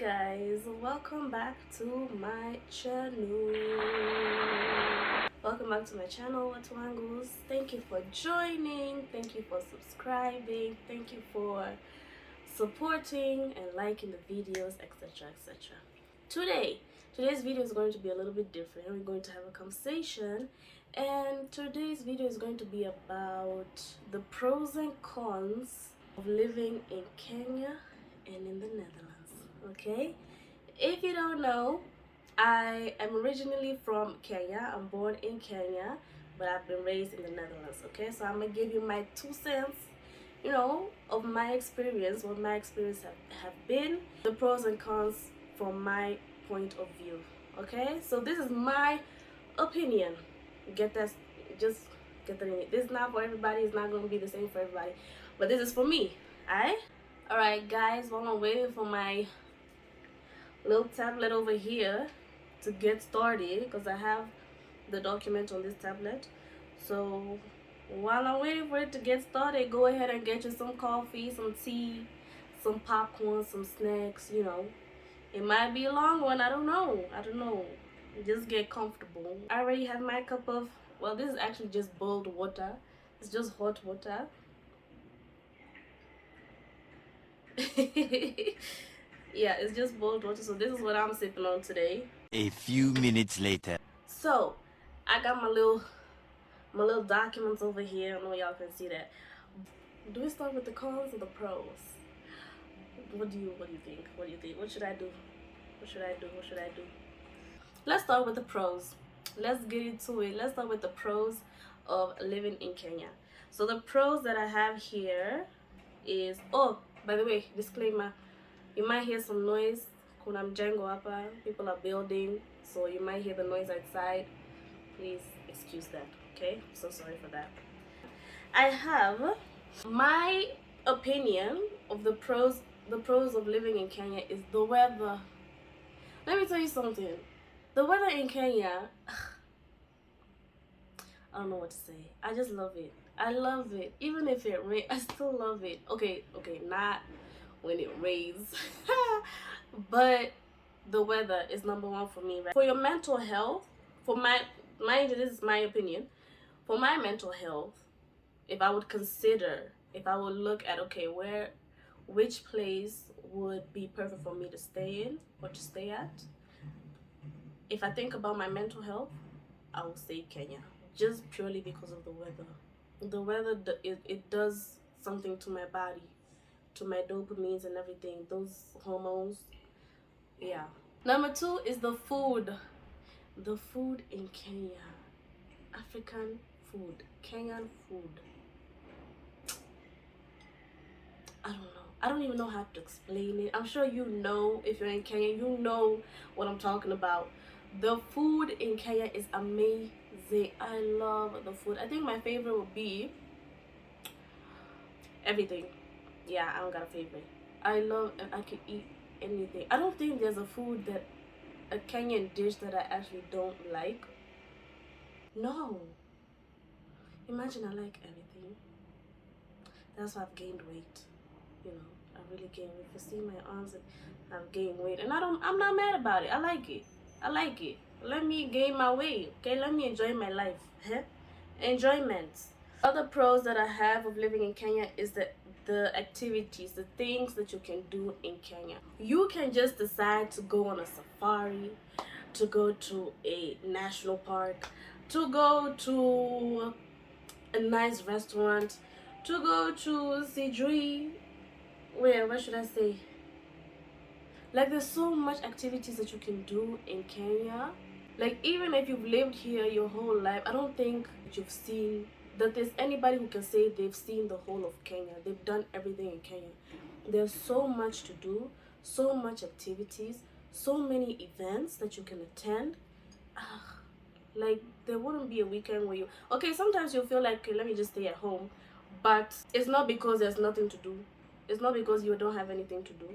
guys, welcome back to my channel. Welcome back to my channel, Watuangles. Thank you for joining, thank you for subscribing, thank you for supporting and liking the videos, etc, etc. Today's video is going to be a little bit different. We're going to have a conversation, and today's video is going to be about the pros and cons of living in Kenya and in the Netherlands. Okay, if you don't know, I am originally from Kenya. I'm born in Kenya, but I've been raised in the Netherlands. Okay, so I'm gonna give you my 2 cents, of my experience, what my experience have been, the pros and cons from my point of view. Okay, so this is my opinion. Get that, just get that in it. This is not for everybody. It's not going to be the same for everybody, but this is for me. Alright guys, while I'm waiting for my little tablet over here to get started, because I have the document on this tablet, so while I'm waiting for it to get started, go ahead and get you some coffee, some tea, some popcorn, some snacks. It might be a long one. I don't know. Just get comfortable. I already have my cup of, well, this is actually just boiled water. It's just hot water. Yeah, it's just boiled water. So this is what I'm sipping on today. A few minutes later. So I got my little documents over here. I know y'all can see that. Do we start with the cons or the pros? What do you think? What should I do? Let's start with the pros. Let's get into it. Let's start with the pros of living in Kenya. So the pros that I have here is, oh, by the way, disclaimer, you might hear some noise. Kuna mjengo hapa, people are building, so you might hear the noise outside. Please excuse that, okay? So sorry for that. I have my opinion of the pros of living in Kenya is the weather. Let me tell you something. The weather in Kenya, I don't know what to say. I just love it. I love it. Even if it rains, I still love it. Okay, not when it rains. But the weather is number one for me. Right? For your mental health, mind you, this is my opinion. For my mental health, if I would look at, okay, which place would be perfect for me to stay in or to stay at, if I think about my mental health, I will say Kenya, just purely because of the weather. The weather, it does something to my body, to my dopamines and everything, those hormones. Yeah. Number 2 is the food. The food in Kenya, African food, Kenyan food. I don't know. I don't even know how to explain it. I'm sure you know, if you're in Kenya, you know what I'm talking about. The food in Kenya is amazing. I love the food. I think my favorite would be everything. Yeah, I don't got a favorite. I love, and I can eat anything. I don't think there's a Kenyan dish that I actually don't like. No. Imagine I like everything. That's why I've gained weight. I really gained weight. If you see my arms, I've gained weight, and I'm not mad about it. I like it. Let me gain my weight, okay? Let me enjoy my life. Enjoyment. Other pros that I have of living in Kenya is the activities, the things that you can do in Kenya. You can just decide to go on a safari, to go to a national park, to go to a nice restaurant, to go to Sijui. What should I say? Like, there's so much activities that you can do in Kenya. Like, even if you've lived here your whole life, I don't think that there's anybody who can say they've seen the whole of Kenya. They've done everything in Kenya. There's so much to do, so much activities, so many events that you can attend. Like, there wouldn't be a weekend where sometimes you'll feel like, okay, let me just stay at home. But it's not because there's nothing to do. It's not because you don't have anything to do.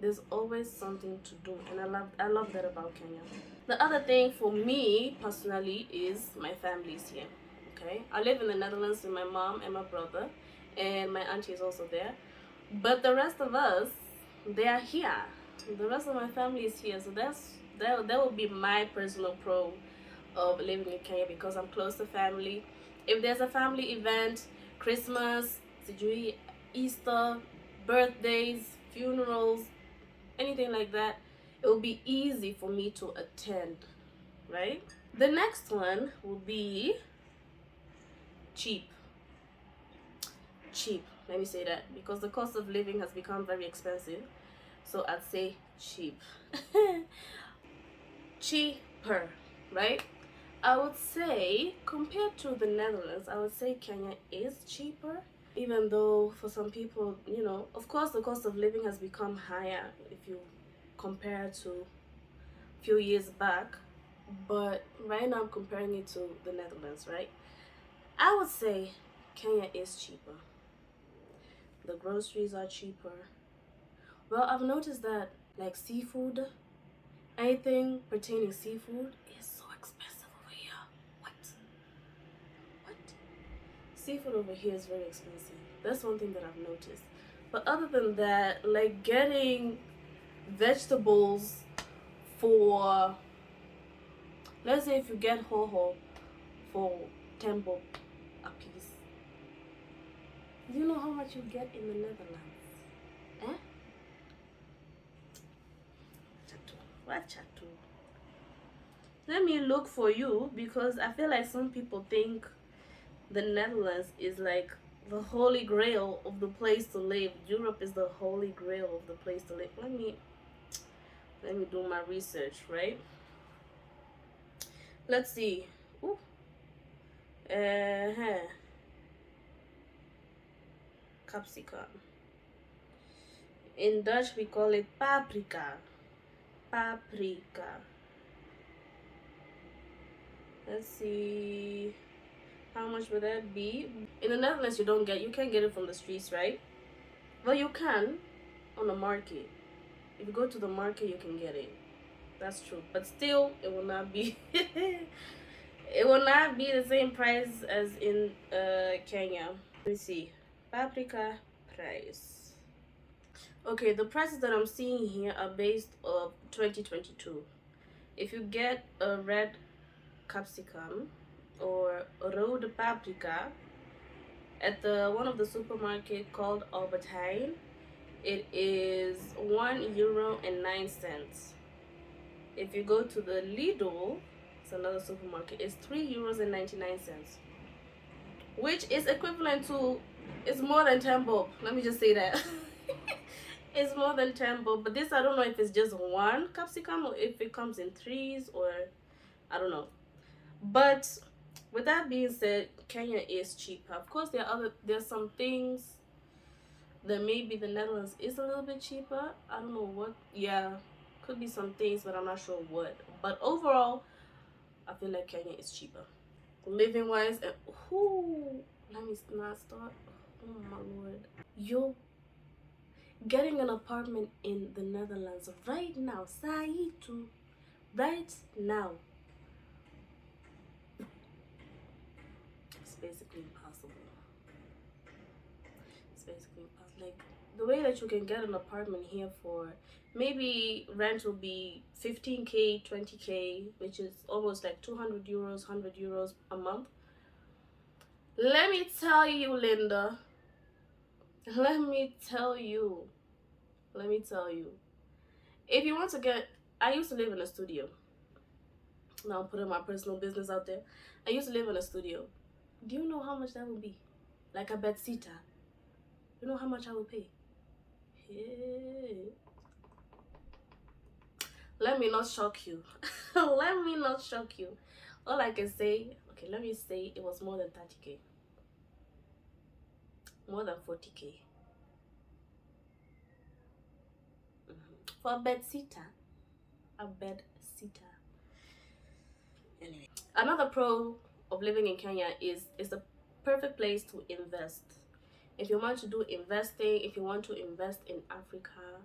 There's always something to do, and I love that about Kenya. The other thing for me personally is my family's here. Okay, I live in the Netherlands with my mom and my brother, and my auntie is also there. But the rest of us, they are here. The rest of my family is here, so that would be my personal pro of living in Kenya because I'm close to family. If there's a family event, Christmas, sijui, Easter, birthdays, funerals, anything like that, it will be easy for me to attend, right? The next one will be cheap. Cheap, let me say that, because the cost of living has become very expensive. So I'd say cheap. Cheaper, right? I would say, compared to the Netherlands, I would say Kenya is cheaper. Even though for some people, you know, of course, the cost of living has become higher if you compare to a few years back. But right now, I'm comparing it to the Netherlands, right? I would say Kenya is cheaper. The groceries are cheaper. Well, I've noticed that, like seafood, anything pertaining seafood is so expensive over here. What? What? Seafood over here is very expensive. That's one thing that I've noticed. But other than that, like getting vegetables for, let's say if you get hoho for 10 bob a piece, do you know how much you get in the Netherlands? Eh? Chatu. What chatu? Let me look for you because I feel like some people think the Netherlands is like the holy grail of the place to live. Europe is the holy grail of the place to live. Let me do my research, right? Let's see. Ooh. Capsicum. In Dutch we call it paprika. Paprika. Let's see. How much would that be? In the Netherlands you can't get it from the streets, right? Well, you can on the market. If you go to the market you can get it. That's true. But still it will not be it will not be the same price as in Kenya. Let me see. Paprika price. Okay, the prices that I'm seeing here are based of 2022. If you get a red capsicum or rode paprika at the one of the supermarket called Albert Heijn, it is €1.09. If you go to the Lidl, it's another supermarket, it's €3.99, which is equivalent to, it's more than 10 bob. Let me just say that. It's more than 10 bob. But this, I don't know if it's just one capsicum or if it comes in threes, or I don't know. But with that being said, Kenya is cheaper. Of course, there's some things that maybe the Netherlands is a little bit cheaper. I don't know what. Yeah, could be some things, but I'm not sure what. But overall, I feel like Kenya is cheaper, living wise. And let me not start. Oh my lord, you're getting an apartment in the Netherlands right now, Saitu, right now. It's basically impossible. It's basically impossible. Like the way that you can get an apartment here for maybe rent will be 15k, 20k, which is almost like €200, €100 a month. Let me tell you, Linda. Let me tell you. If you want to get, I used to live in a studio. Now I'm putting my personal business out there. I used to live in a studio. Do you know how much that would be? Like a bedsitter. You know how much I would pay? Hey. Let me not shock you. Let me not shock you. All I can say, okay, let me say it was more than 30k. More than 40k. For a bedsitter. A bedsitter. Anyway. Another pro of living in Kenya is the perfect place to invest. If you want to do investing, if you want to invest in Africa,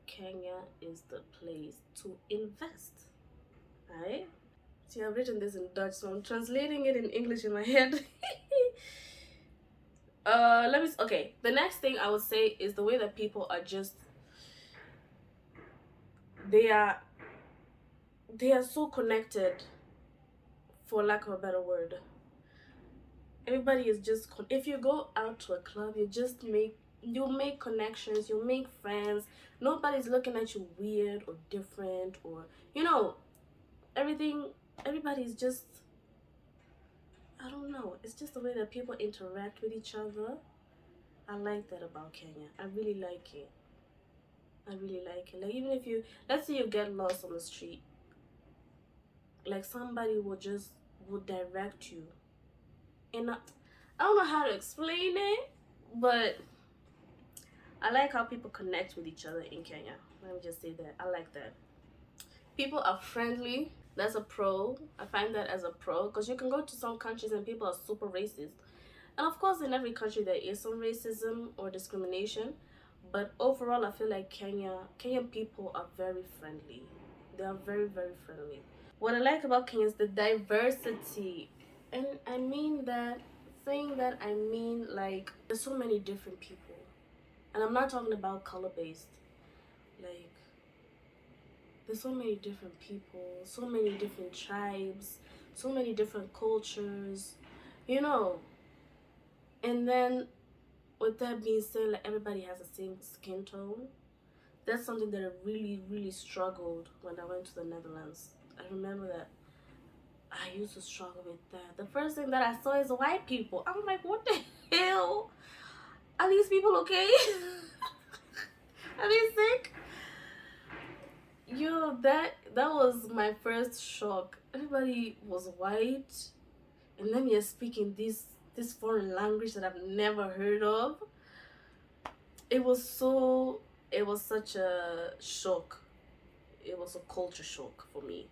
Kenya is the place to invest. Right? See, I've written this in Dutch, so I'm translating it in English in my head. Okay, the next thing I would say is the way that people are just they are they are so connected, for lack of a better word. Everybody is just if you go out to a club, you make connections, you make friends. Nobody's looking at you weird or different, or you know everything. Everybody's just, I don't know, it's just the way that people interact with each other. I like that about Kenya. I really like it. I really like it. Like, even if you, let's say you get lost on the street, like somebody will direct you. And I don't know how to explain it, but I like how people connect with each other in Kenya. Let me just say that. I like that. People are friendly. That's a pro. I find that as a pro, because you can go to some countries and people are super racist. And of course, in every country there is some racism or discrimination. But overall, I feel like Kenyan people are very friendly. They are very, very friendly. What I like about Kenya is the diversity. And I mean that, saying that, I mean like there's so many different people. And I'm not talking about color based. Like, there's so many different people, so many different tribes, so many different cultures, you know. And then with that being said, like everybody has the same skin tone. That's something that I really, really struggled when I went to the Netherlands. I remember that I used to struggle with that. The first thing that I saw is white people. I'm like, what the hell? Are these people okay? Are they sick? Yo, that was my first shock. Everybody was white, and then you're speaking this foreign language that I've never heard of. It was such a shock. It was a culture shock for me.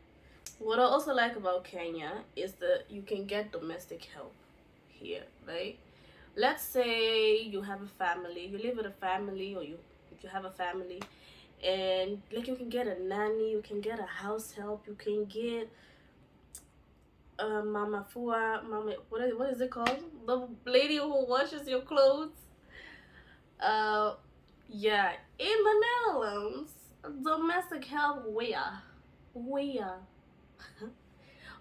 What I also like about Kenya is that you can get domestic help here, right? Let's say you have a family, you live with a family, or you have a family, and like you can get a nanny, you can get a house help, you can get mama fua, mama, what is it called? The lady who washes your clothes. Uh, yeah, in the Netherlands, domestic help where?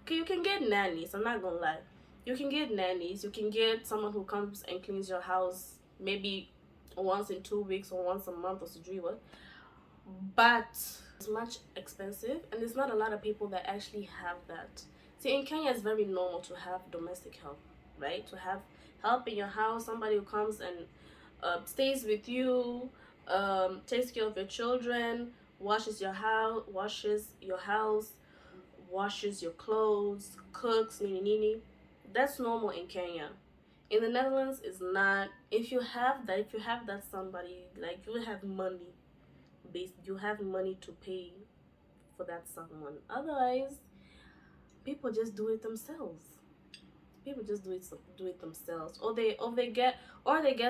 Okay, you can get nannies. I'm not gonna lie. You can get nannies. You can get someone who comes and cleans your house maybe once in 2 weeks or once a month or sijui. But it's much expensive, and there's not a lot of people that actually have that. See, in Kenya, it's very normal to have domestic help, right? To have help in your house, somebody who comes and stays with you, takes care of your children, washes your house, washes your clothes, cooks, nini nini. That's normal in Kenya. In the Netherlands, it's not. If you have that somebody, like you have money, you have money to pay for that someone. Otherwise, people just do it themselves. People just do it themselves, or they get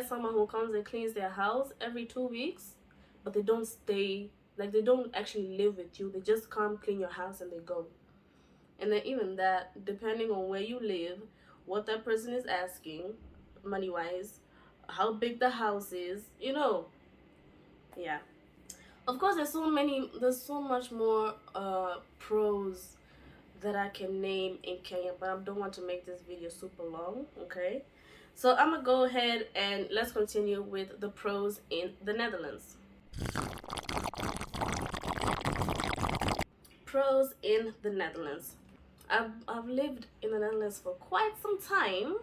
someone who comes and cleans their house every 2 weeks, but they don't stay. Like, they don't actually live with you. They just come clean your house and they go. And then even that, depending on where you live, what that person is asking, money wise, how big the house is, yeah. Of course, there's so much more pros that I can name in Kenya, but I don't want to make this video super long, okay? So I'm gonna go ahead and let's continue with the pros in the Netherlands. Pros in the Netherlands. I've lived in the Netherlands for quite some time,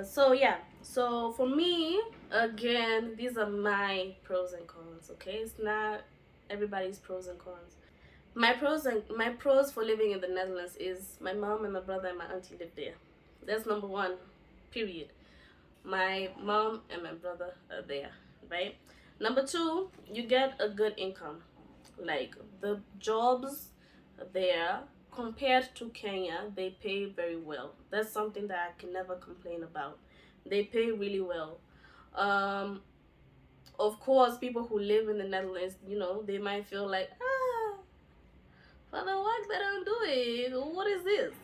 so yeah, so for me, again, these are my pros and cons, okay? It's not everybody's pros and cons. My pros for living in the Netherlands is my mom and my brother and my auntie live there. That's number one, period. My mom and my brother are there, right? Number two, you get a good income. Like, the jobs there, compared to Kenya, they pay very well. That's something that I can never complain about. They pay really well. Of course, people who live in the Netherlands, they might feel like, for the work that I'm doing, what is this?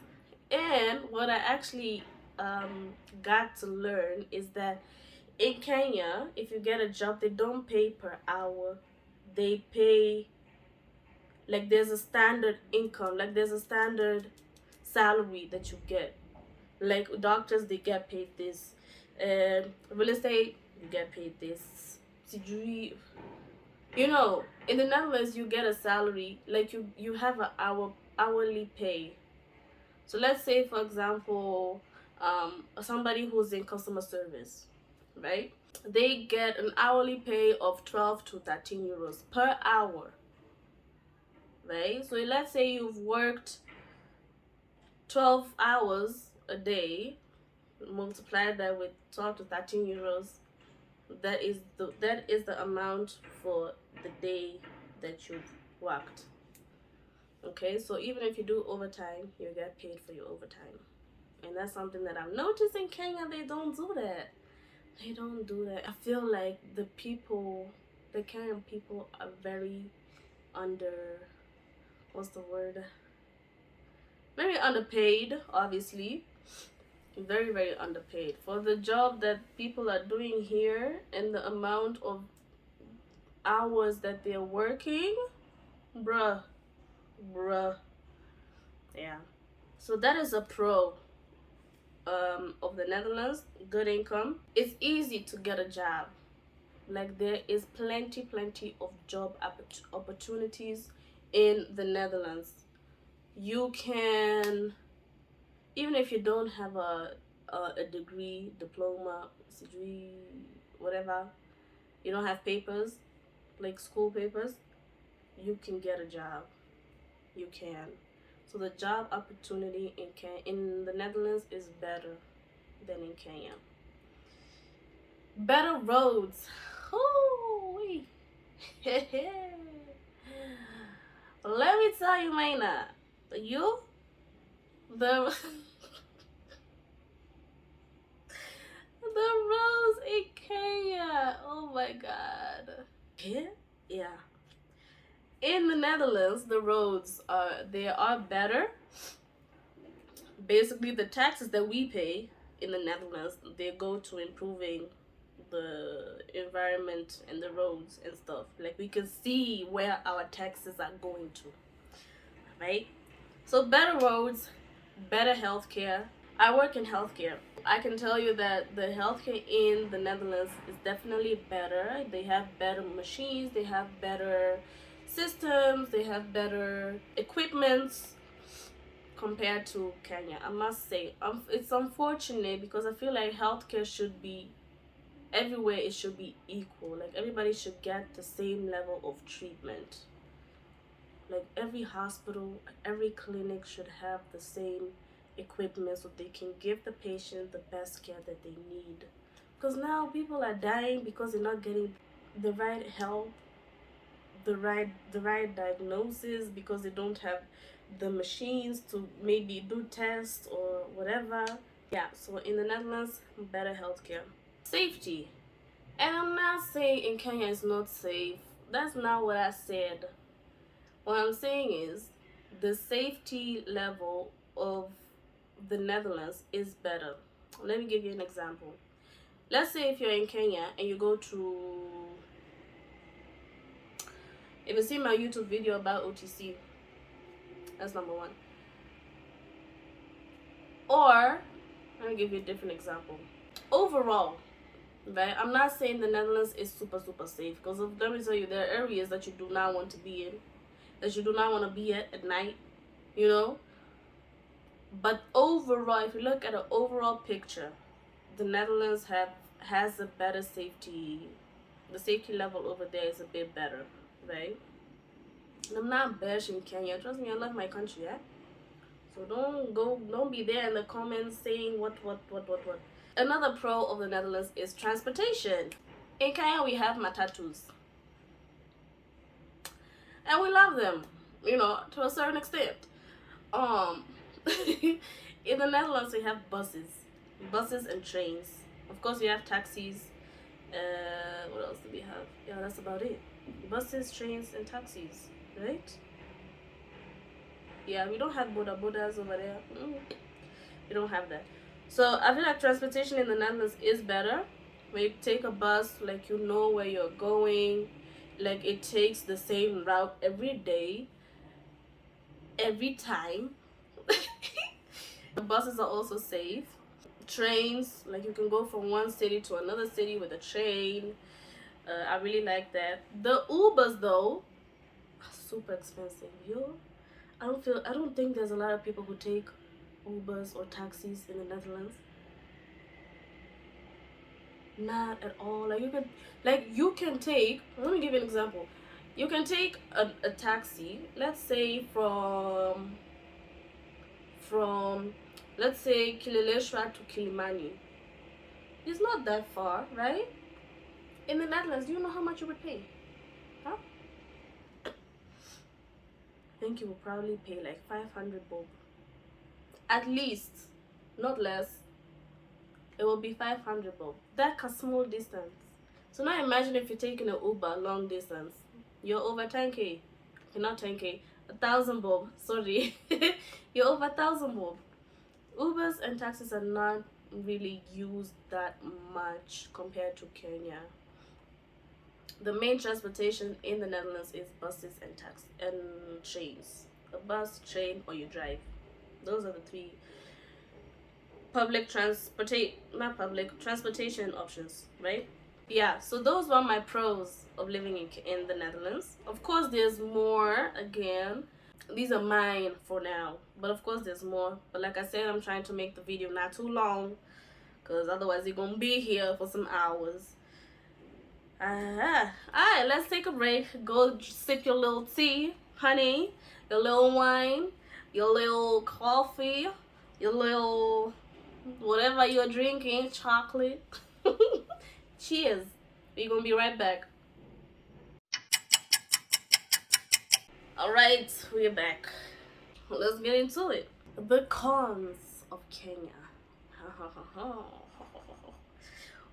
And what I actually got to learn is that in Kenya, if you get a job, they don't pay per hour. they pay, like there's a standard income, like there's a standard salary that you get. Like doctors, they get paid this. Real estate, you get paid this. Sijui, you know, in the Netherlands, you get a salary, like you have an hourly pay. So let's say, for example, somebody who's in customer service, right? They get an hourly pay of 12 to 13 euros per hour, right? So let's say you've worked 12 hours a day, multiply that with 12 to 13 euros. That is the amount for the day that you've worked. Okay, so even if you do overtime, you get paid for your overtime. And that's something that I've noticed in Kenya. They don't do that. They don't do that. I feel like the Kenyan people are very under, what's the word? Very underpaid, obviously. Very, very underpaid. For the job that people are doing here and the amount of hours that they're working, bruh. Yeah. So that is a pro of the Netherlands. Good income. It's easy to get a job. Like there is plenty of job opportunities in the Netherlands. You can, even if you don't have a degree, diploma, degree, whatever, you don't have papers, like school papers, you can get a job. You can. So the job opportunity in the Netherlands is better than in Kenya. Better roads. Ooh-wee. Let me tell you, Maina, the the roads in Kenya. Oh my god. Yeah. In the Netherlands, the roads are better. Basically, the taxes that we pay in the Netherlands, they go to improving the environment and the roads and stuff. Like we can see where our taxes are going to, right? So better roads, better healthcare. I work in healthcare. I can tell you that the healthcare in the Netherlands is definitely better. They have better machines, they have better systems, they have better equipments compared to Kenya. I must say, it's unfortunate because I feel like healthcare should be everywhere. It should be equal. Like everybody should get the same level of treatment. Like every hospital, every clinic should have the same equipment so they can give the patient the best care that they need. Because now people are dying because they're not getting the right help, the right diagnosis, because they don't have the machines to maybe do tests or whatever. Yeah, so in the Netherlands, better healthcare. Safety. And I'm not saying in Kenya it's not safe. That's not what I said. What I'm saying is the safety level of the Netherlands is better. Let me give you an example. Let's say if you're in Kenya and you go to, if you see my YouTube video about OTC, that's number one. Or, let me give you a different example. Overall, right, I'm not saying the Netherlands is super safe, because let me tell you, there are areas that you do not want to be in, that you do not want to be at night, you know. But overall, if you look at an overall picture, the Netherlands has a better safety. The safety level over there is a bit better, right? And I'm not bashing Kenya. Trust me, I love my country, yeah. So don't be there in the comments saying what. Another pro of the Netherlands is transportation. In Kenya, we have matatus, and we love them, you know, to a certain extent. In the Netherlands, we have buses and trains. Of course, we have taxis. What else do we have? Yeah, that's about it. Buses, trains, and taxis, right? Yeah, we don't have bodas over there. We don't have that. So I feel like transportation in the Netherlands is better. When you take a bus, like you know where you're going. Like it takes the same route every day, every time. The buses are also safe. Trains, like you can go from one city to another city with a train. I really like that. The Ubers though are super expensive. I don't think there's a lot of people who take Ubers or taxis in the Netherlands. Not at all. You can take, let me give you an example. You can take a taxi, let's say from let's say Kileleshwa to Kilimani. It's not that far, right? In the Netherlands, do you know how much you would pay? Huh? I think you would probably pay like 500 bob. At least, not less. It will be 500 bob. That's a small distance. So now imagine if you're taking an Uber long distance. You're over 10k. You're not 10k. 1,000 bob. Sorry. You're over 1,000 bob. Ubers and taxis are not really used that much compared to Kenya. The main transportation in the Netherlands is buses and taxis and trains. A bus, train, or you drive. Those are the three transportation options, right? Yeah, so those were my pros of living in the Netherlands. Of course, there's more. Again, these are mine for now, but of course there's more. But like I said, I'm trying to make the video not too long, because otherwise you're gonna be here for some hours. Alright, let's take a break. Go sip your little tea, honey, your little wine, your little coffee, your little whatever you're drinking, chocolate. Cheers. We're gonna be right back. Alright, we're back. Let's get into it. The cons of Kenya.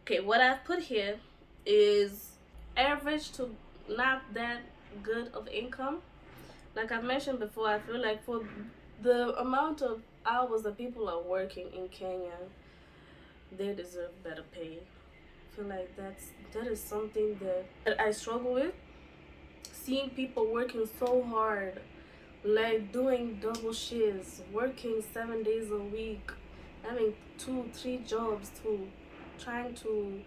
Okay, what I've put here is average to not that good of income. Like I've mentioned before, I feel like for the amount of hours that people are working in Kenya, they deserve better pay. I feel like that is something that I struggle with. Seeing people working so hard, like doing double shifts, working 7 days a week, having 2, 3 jobs to trying to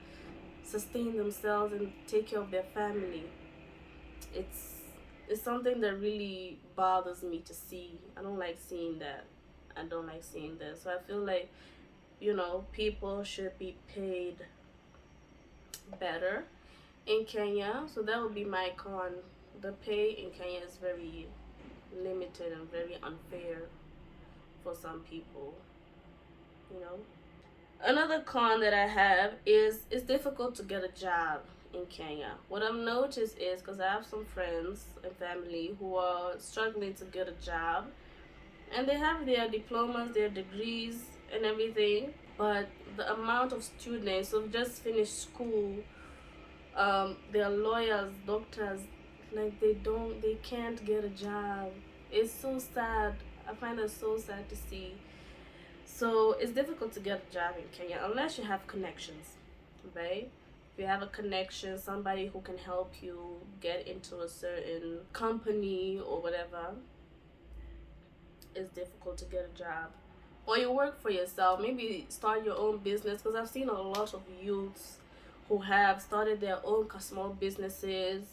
sustain themselves and take care of their family. It's something that really bothers me to see. I don't like seeing that. I don't like seeing that. So I feel like, people should be paid better in Kenya. So that would be my con. The pay in Kenya is very limited and very unfair for some people, you know. Another con that I have is it's difficult to get a job in Kenya. What I've noticed is, because I have some friends and family who are struggling to get a job, and they have their diplomas, their degrees, and everything, but the amount of students who've just finished school, they're lawyers, doctors, like they can't get a job. It's so sad. I find it so sad to see. So it's difficult to get a job in Kenya unless you have connections, right? If you have a connection, somebody who can help you get into a certain company or whatever, it's difficult to get a job. Or you work for yourself, maybe start your own business, because I've seen a lot of youths who have started their own small businesses.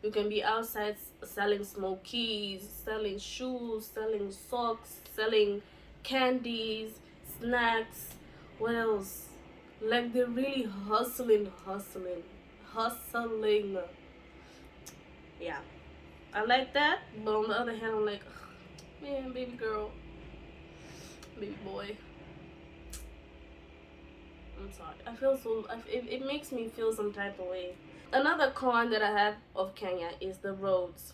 You can be outside selling smokies, selling shoes, selling socks, selling candies, snacks. What else? Like they're really hustling. Yeah, I like that, but on the other hand, I'm like, man, baby girl, baby boy. I'm sorry. I feel so. It makes me feel some type of way. Another con that I have of Kenya is the roads.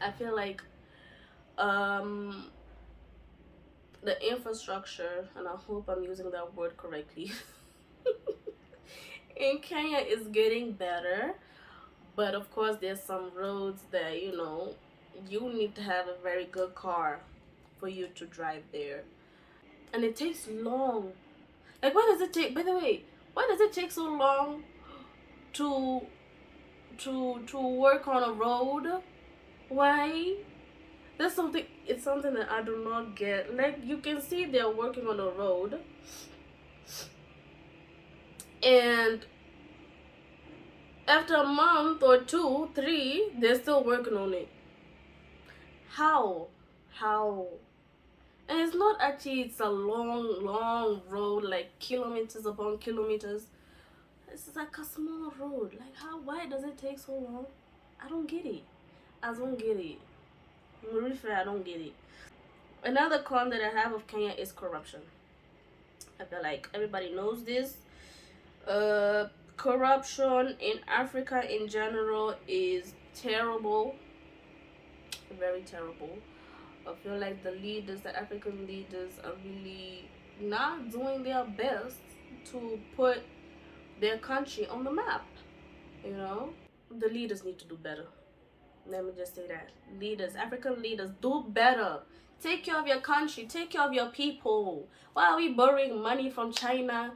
I feel like um the infrastructure, and I hope I'm using that word correctly, in Kenya is getting better, but of course there's some roads that you need to have a very good car for you to drive there, and it takes long. Like, why does it take? By the way, why does it take so long to to work on a road. Why? That's something. It's something that I do not get. Like, you can see they're working on a road, and after a month or two, three, they're still working on it. How? How? And it's not actually. It's a long road, like kilometers upon kilometers. It's like a small road. Like, how? Why does it take so long? I don't get it. I don't get it. I'm really fair. I don't get it. Another con that I have of Kenya is corruption. I feel like everybody knows this. Corruption in Africa in general is terrible, very terrible. I feel like the African leaders, are really not doing their best to put their country on the map. You know, the leaders need to do better. Let me just say that. Leaders, African leaders, do better. Take care of your country. Take care of your people. Why are we borrowing money from China,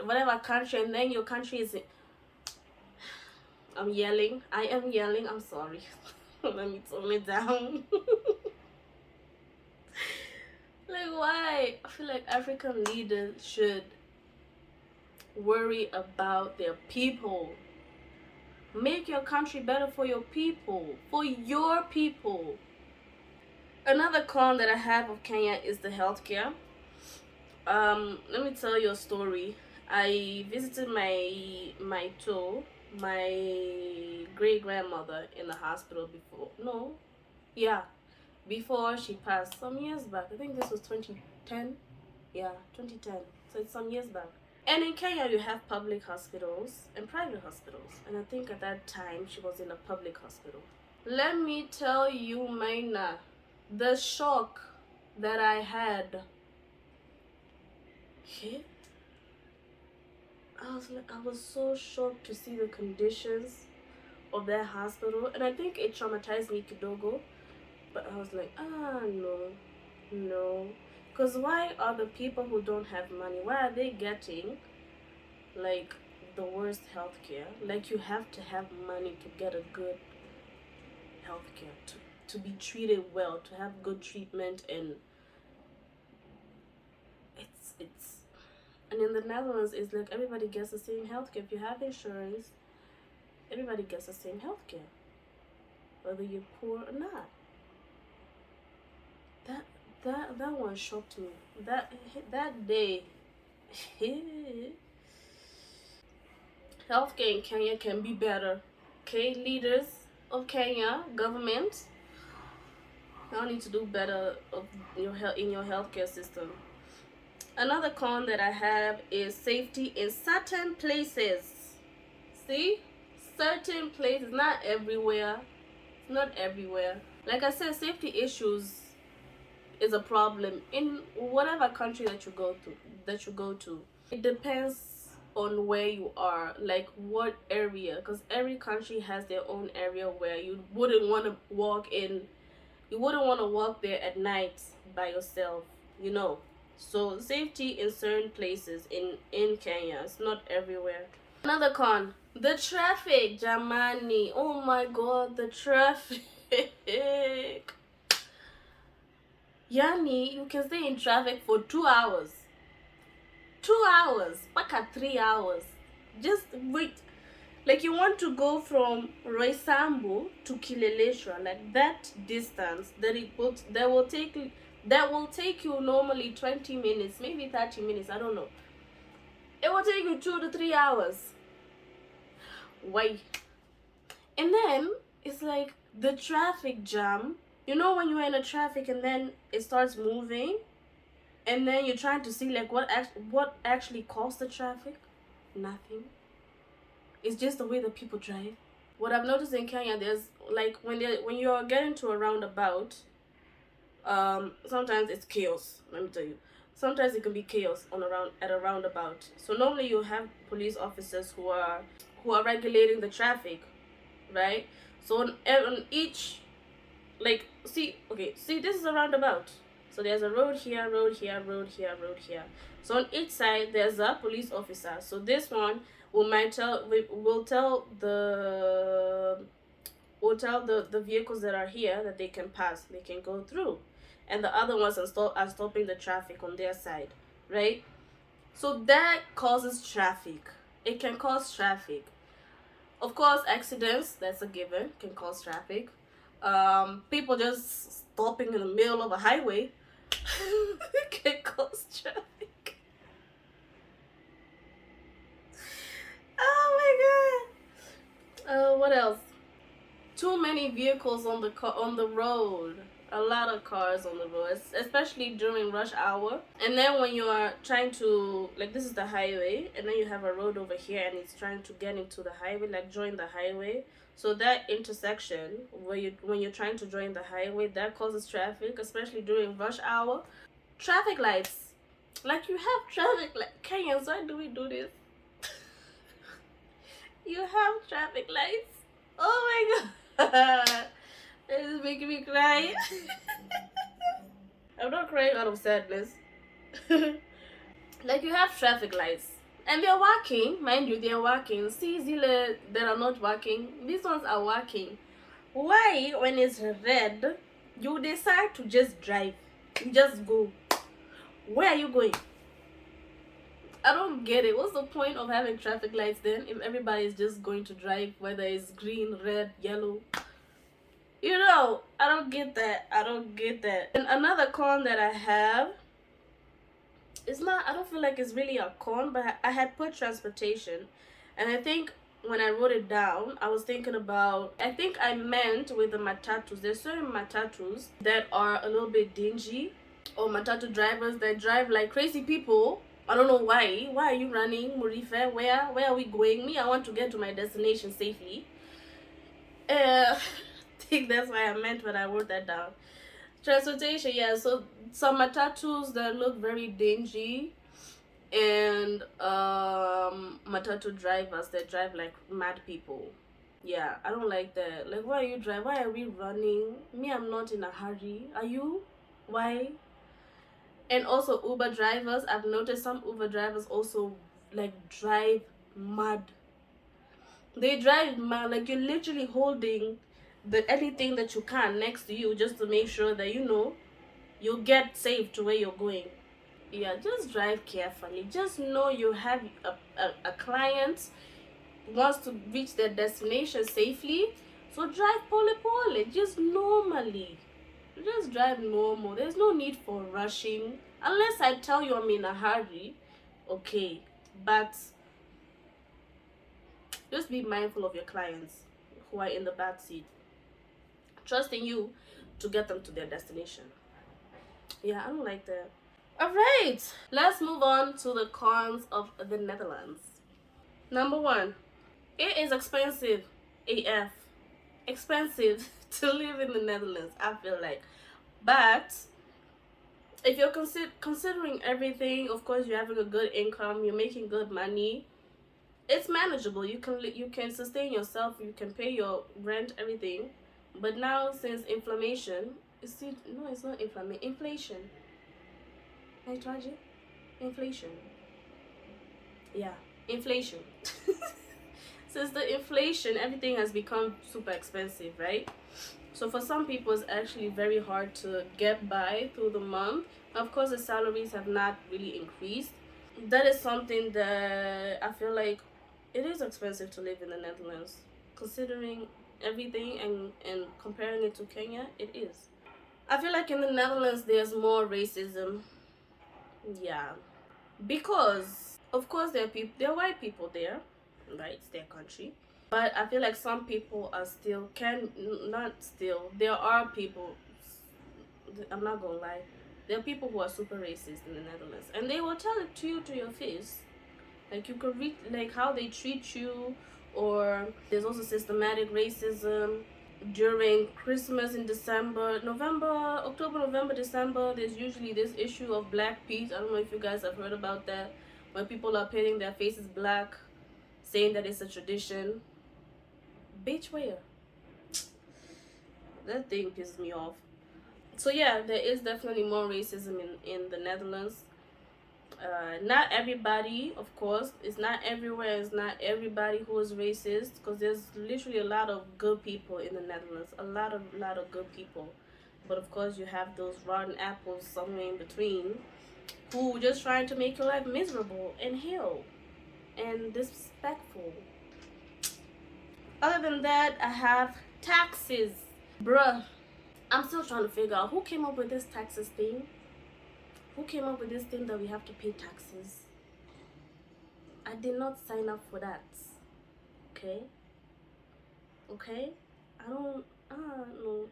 whatever country, and then your country is... I'm yelling. I am yelling. I'm sorry. Let me tone it down. Like, why? I feel like African leaders should worry about their people. Make your country better for your people. For your people. Another con that I have of Kenya is the healthcare. Let me tell you a story. I visited my great grandmother in the hospital before. No, yeah, before she passed some years back. I think this was 2010. Yeah, 2010. So it's some years back. And in Kenya, you have public hospitals and private hospitals. And I think at that time, she was in a public hospital. Let me tell you, Maina, the shock that I had. Okay? I was so shocked to see the conditions of that hospital. And I think it traumatized me kidogo. But I was like, no. Because why are the people who don't have money, why are they getting, like, the worst healthcare? Like, you have to have money to get a good healthcare, to be treated well, to have good treatment, and and in the Netherlands, it's like everybody gets the same healthcare. If you have insurance, everybody gets the same healthcare, whether you're poor or not. That one shocked me. That day, healthcare in Kenya can be better. Okay, leaders of Kenya, government, y'all need to do better in your healthcare system. Another con that I have is safety in certain places. See? Certain places, not everywhere. Not everywhere. Like I said, safety issues is a problem in whatever country that you go to. It depends on where you are, like what area, because every country has their own area where you wouldn't want to walk there at night by yourself, you know. So safety in certain places in Kenya, it's not everywhere. Another con, the traffic, Jamani. Oh my god, the traffic. Yani, you can stay in traffic for 2 hours. 2 hours, paka 3 hours. Just wait. Like, you want to go from Roysambu to Kileleshwa, like that distance that will take you normally 20 minutes, maybe 30 minutes, I don't know. It will take you 2 to 3 hours. Why? And then it's like the traffic jam. You know when you're in a traffic and then it starts moving, and then you're trying to see like what actually caused the traffic? Nothing. It's just the way that people drive. What I've noticed in Kenya, there's like when you're getting to a roundabout, sometimes it's chaos. Let me tell you, sometimes it can be chaos at a roundabout. So normally you have police officers who are regulating the traffic, right? So on each, like, see, this is a roundabout. So there's a road here, road here, road here, road here. So on each side there's a police officer. So this one, we'll tell the vehicles that are here that they can pass, they can go through, and the other ones are stopping the traffic on their side, right? So that causes traffic. It can cause traffic. Of course, accidents, that's a given, can cause traffic. People just stopping in the middle of a highway can cause traffic. Oh my god. What else? Too many vehicles on the road. A lot of cars on the road, especially during rush hour. And then when you are trying to, like, this is the highway, and then you have a road over here, and it's trying to get into the highway, like join the highway. So that intersection when you're trying to join the highway, that causes traffic, especially during rush hour. Traffic lights, like you have traffic like Kenyans, why do we do this? You have traffic lights. Oh my god. This is making me cry. I'm not crying out of sadness. Like you have traffic lights. And they're working, mind you, they're working. See zile that are not working. These ones are working. Why, when it's red, you decide to just drive? You just go. Where are you going? I don't get it. What's the point of having traffic lights then if everybody is just going to drive, whether it's green, red, yellow? You know, I don't get that. I don't get that. And another con that I have, it's not, I don't feel like it's really a con, but I had put transportation. And I think when I wrote it down, I was thinking about, I think I meant with the matatus. There's certain matatus that are a little bit dingy, or matatu drivers that drive like crazy people. I don't know why. Why are you running, Murife? Where are we going? Me, I want to get to my destination safely. I think that's why I meant when I wrote that down. Transportation, yeah. So some matatus that look very dingy, and matatu drivers that drive like mad people. Yeah, I don't like that. Like, why are you driving? Why are we running? Me, I'm not in a hurry. Are you? Why? And also Uber drivers, I've noticed some Uber drivers also like drive mad. They drive mad, like you're literally holding anything that you can next to you just to make sure that you get safe to where you're going. Yeah, just drive carefully. Just know you have a client wants to reach their destination safely, so drive pole, just normally. Just drive normal. There's no need for rushing. Unless I tell you I'm in a hurry, okay. But just be mindful of your clients who are in the back seat, trusting you to get them to their destination. Yeah, I don't like that. Alright, let's move on to the cons of the Netherlands. Number one, it is expensive AF. Expensive to live in the Netherlands, I feel like. But if you're considering everything, of course you're having a good income, you're making good money, it's manageable. You can sustain yourself, you can pay your rent, everything. But now, since inflation, it's not inflation. I told you, inflation. Yeah, inflation. Since the inflation, everything has become super expensive, right? So for some people, it's actually very hard to get by through the month. Of course, the salaries have not really increased. That is something that I feel like it is expensive to live in the Netherlands. Considering everything and comparing it to Kenya, it is. I feel like in the Netherlands, there's more racism. Yeah. Because, of course, there are white people there, right? It's their country. But I feel like some people are still, there are people, I'm not gonna lie, there are people who are super racist in the Netherlands. And they will tell it to you to your face. Like, you could read, like, how they treat you, or there's also systematic racism during Christmas in December, October, November, December. There's usually this issue of Black Pete. I don't know if you guys have heard about that, when people are painting their faces black, saying that it's a tradition. Bitch, where? That thing pisses me off. So yeah, there is definitely more racism in the Netherlands. Not everybody, of course, it's not everywhere, it's not everybody who is racist, because there's literally a lot of good people in the Netherlands, a lot of good people. But of course you have those rotten apples somewhere in between who just trying to make your life miserable and hell and disrespectful. Other than that, I have taxes. Bruh, I'm still trying to figure out who came up with this taxes thing. Who came up with this thing that we have to pay taxes? I did not sign up for that. Okay? Okay? I don't know.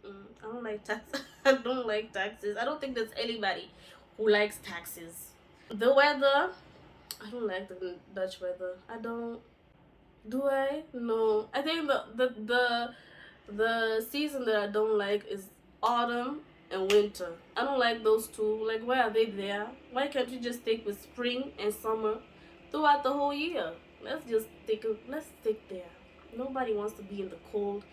I don't like taxes. I don't like taxes. I don't think there's anybody who likes taxes. The weather, I don't like the Dutch weather. I don't. Do I? No. I think the season that I don't like is autumn and winter. I don't like those two. Like, why are they there? Why can't you just stick with spring and summer throughout the whole year? Let's stick there. Nobody wants to be in the cold,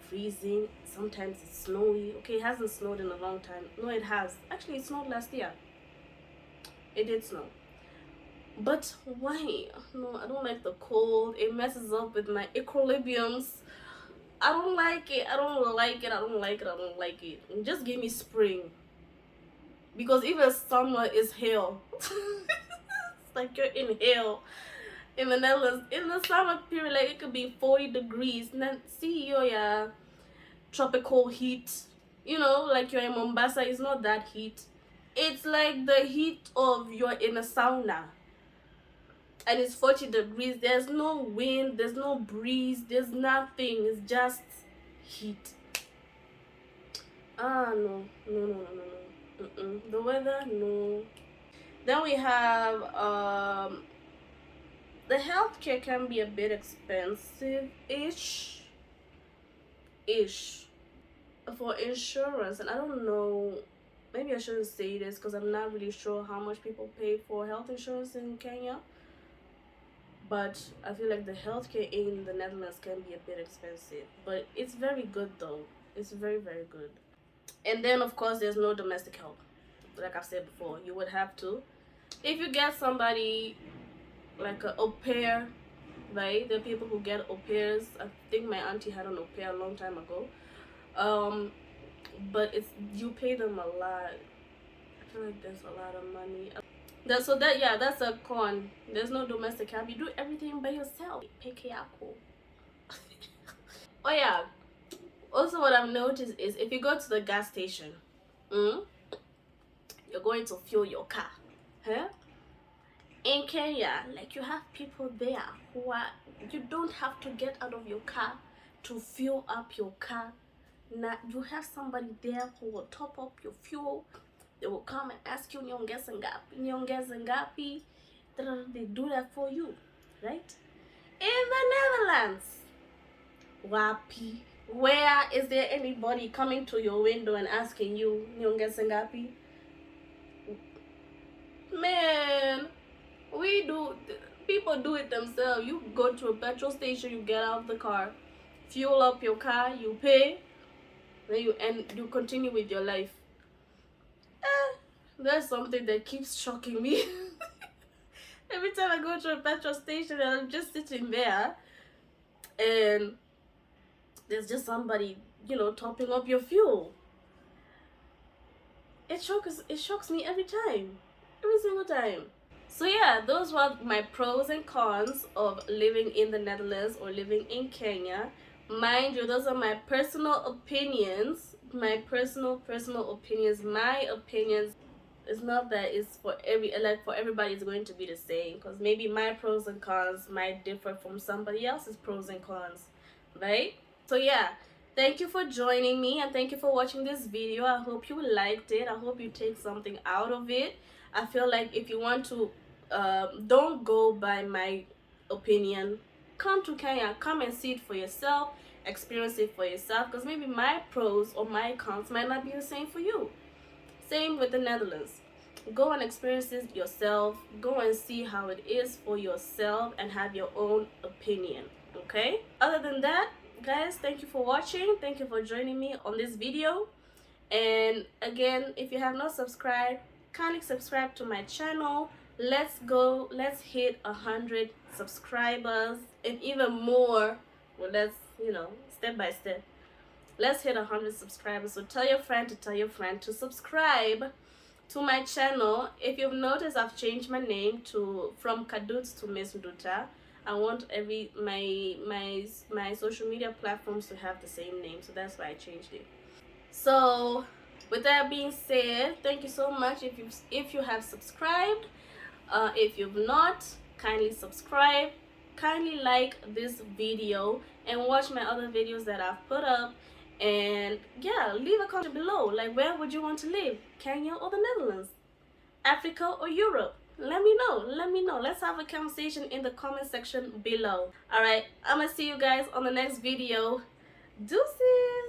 freezing. Sometimes it's snowy. Okay, it hasn't snowed in a long time. No, it has. Actually, it snowed last year. It did snow. But why? No, I don't like the cold. It messes up with my equilibriums. I don't like it. I don't like it. I don't like it. I don't like it. Just give me spring. Because even summer is hell. It's like you're in hell. In the Netherlands, in the summer period, like it could be 40 degrees. And then see your tropical heat. You know, like you're in Mombasa, it's not that heat. It's like the heat of you're in a sauna. And it's 40 degrees. There's no wind, there's no breeze, there's nothing. It's just heat. No. The weather, no. Then we have the healthcare can be a bit expensive ish for insurance. And I don't know, maybe I shouldn't say this because I'm not really sure how much people pay for health insurance in Kenya. But I feel like the healthcare in the Netherlands can be a bit expensive. But it's very good though. It's very, very good. And then of course there's no domestic help. Like I've said before, you would have to. If you get somebody like an au pair, right? There are people who get au pairs. I think my auntie had an au pair a long time ago. But you pay them a lot. I feel like there's a lot of money. That's a con. There's no domestic help. You do everything by yourself. Peke yako. Oh yeah. Also, what I've noticed is if you go to the gas station, you're going to fuel your car. Huh? In Kenya, like you have people there you don't have to get out of your car to fuel up your car. Now you have somebody there who will top up your fuel. They will come and ask you nyongeza ngapi. They do that for you, right? In the Netherlands, wapi? Where is there anybody coming to your window and asking you nyongeza ngapi? Man, people do it themselves. You go to a petrol station, you get out of the car, fuel up your car, you pay, then you continue with your life. There's something that keeps shocking me. Every time I go to a petrol station and I'm just sitting there and there's just somebody, topping up your fuel. It shocks me every time. Every single time. So yeah, those were my pros and cons of living in the Netherlands or living in Kenya. Mind you, those are my personal opinions. My personal opinions. My opinions. It's not that it's for everybody it's going to be the same, because maybe my pros and cons might differ from somebody else's pros and cons, right? So yeah, thank you for joining me and thank you for watching this video. I hope you liked it. I hope you take something out of it. I feel like if you want to don't go by my opinion, come to Kenya, come and see it for yourself, experience it for yourself, because maybe my pros or my cons might not be the same for you. Same with the Netherlands. Go and experience it yourself. Go and see how it is for yourself and have your own opinion. Okay? Other than that, guys, thank you for watching. Thank you for joining me on this video. And again, if you have not subscribed, kindly subscribe to my channel. Let's hit 100 subscribers and even more. Well, let's, step by step. Let's hit 100 subscribers. So tell your friend to tell your friend to subscribe to my channel. If you've noticed, I've changed my name from Kadut to Miss Nduta. I want my social media platforms to have the same name, so that's why I changed it. So with that being said, thank you so much if you have subscribed. If you've not, kindly subscribe, kindly like this video, and watch my other videos that I've put up. And yeah, leave a comment below, like where would you want to live, Kenya or the Netherlands, Africa or Europe? Let me know. Let's have a conversation in the comment section below. All right, I'm gonna see you guys on the next video. Deuces.